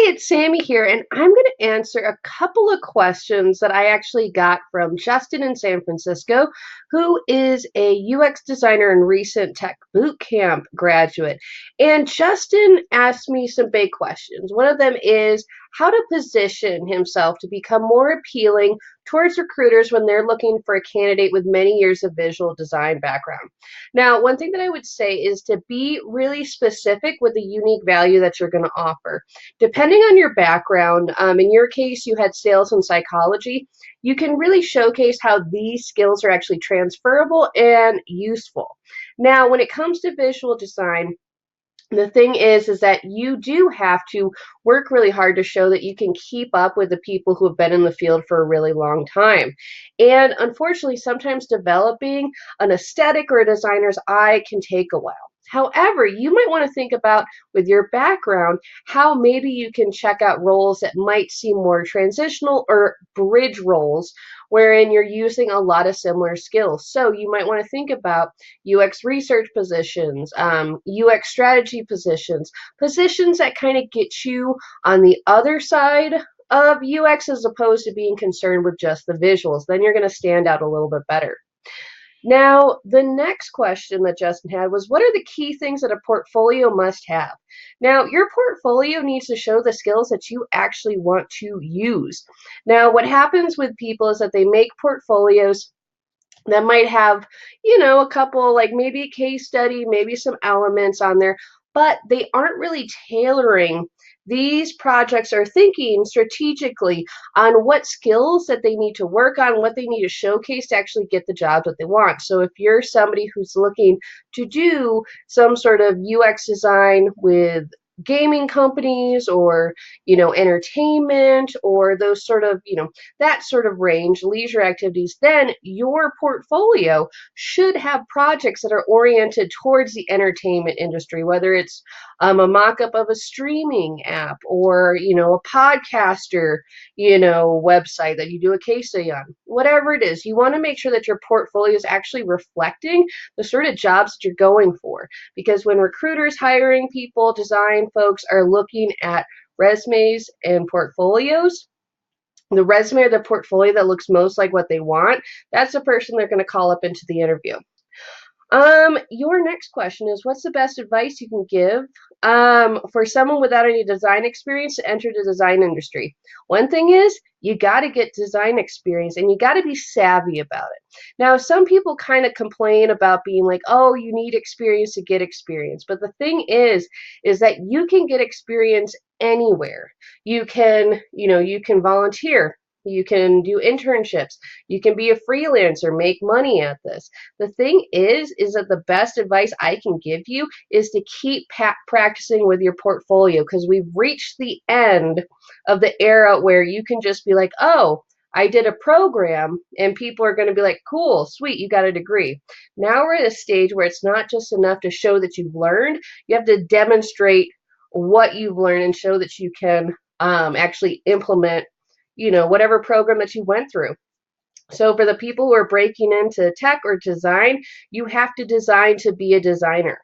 it's Sammy here, and I'm going to answer a couple of questions that I actually got from Justin in San Francisco, who is a UX designer and recent tech boot camp graduate. And Justin asked me some big questions. One of them is how to position himself to become more appealing towards recruiters when they're looking for a candidate with many years of visual design background. Now, one thing that I would say is to be really specific with the unique value that you're going to offer. Depending on your background, in your case, you had sales and psychology, you can really showcase how these skills are actually transferable and useful. Now, when it comes to visual design, the thing is that you do have to work really hard to show that you can keep up with the people who have been in the field for a really long time. And unfortunately, sometimes developing an aesthetic or a designer's eye can take a while. However, you might want to think about, with your background, how maybe you can check out roles that might seem more transitional or bridge roles wherein you're using a lot of similar skills. So you might want to think about UX research positions, UX strategy positions, positions that kind of get you on the other side of UX as opposed to being concerned with just the visuals. Then you're going to stand out a little bit better. Now, the next question that Justin had was, what are the key things that a portfolio must have? Now, your portfolio needs to show the skills that you actually want to use. Now, what happens with people is that they make portfolios that might have, a couple, like maybe a case study, maybe some elements on there, but they aren't really tailoring these projects or thinking strategically on what skills that they need to work on, what they need to showcase to actually get the jobs that they want. So if you're somebody who's looking to do some sort of UX design with gaming companies or entertainment or those sort of that sort of range, leisure activities, then your portfolio should have projects that are oriented towards the entertainment industry, whether it's a mock-up of a streaming app or a podcaster website that you do a case study on. Whatever it is, you want to make sure that your portfolio is actually reflecting the sort of jobs that you're going for, because when recruiters hiring people, design folks are looking at resumes and portfolios, the resume or the portfolio that looks most like what they want, that's the person they're going to call up into the interview. Your next question is, what's the best advice you can give for someone without any design experience to enter the design industry? One thing is, you got to get design experience and you got to be savvy about it. Now, some people kind of complain about being like, oh, you need experience to get experience. But the thing is that you can get experience anywhere. You can volunteer. You can do internships. You can be a freelancer, make money at this. The thing is that the best advice I can give you is to keep practicing with your portfolio, because we've reached the end of the era where you can just be like, oh, I did a program, and people are going to be like, cool, sweet, you got a degree. Now we're at a stage where it's not just enough to show that you've learned. You have to demonstrate what you've learned and show that you can actually implement whatever program that you went through. So for the people who are breaking into tech or design, you have to design to be a designer.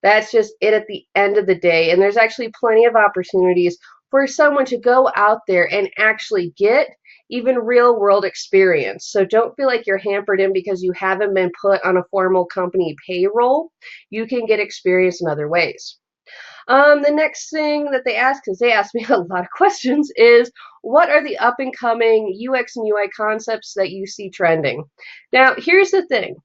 That's just it at the end of the day. And there's actually plenty of opportunities for someone to go out there and actually get even real world experience. So don't feel like you're hampered in because you haven't been put on a formal company payroll. You can get experience in other ways. The next thing that they ask, because they asked me a lot of questions, is what are the up-and-coming UX and UI concepts that you see trending? Now, here's the thing.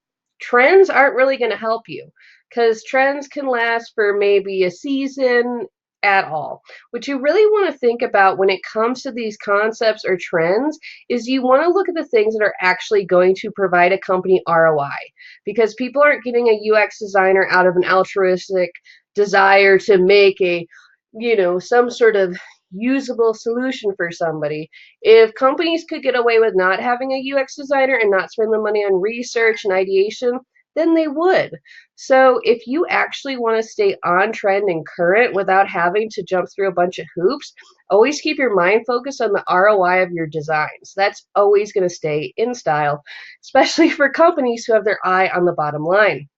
Trends aren't really going to help you, because trends can last for maybe a season at all. What you really want to think about when it comes to these concepts or trends is you want to look at the things that are actually going to provide a company ROI, because people aren't getting a UX designer out of an altruistic desire to make some sort of usable solution for somebody. If companies could get away with not having a UX designer and not spend the money on research and ideation, then they would. So if you actually want to stay on trend and current without having to jump through a bunch of hoops, always keep your mind focused on the ROI of your designs. That's always going to stay in style, especially for companies who have their eye on the bottom line.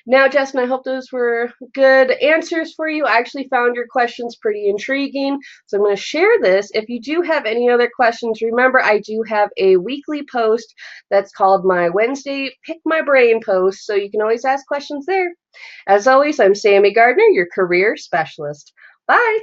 Now, Justin, I hope those were good answers for you. I actually found your questions pretty intriguing, so I'm going to share this. If you do have any other questions, remember I do have a weekly post that's called my Wednesday Pick My Brain post, so you can always ask questions there. As always, I'm Sami Gardner, your career specialist. Bye.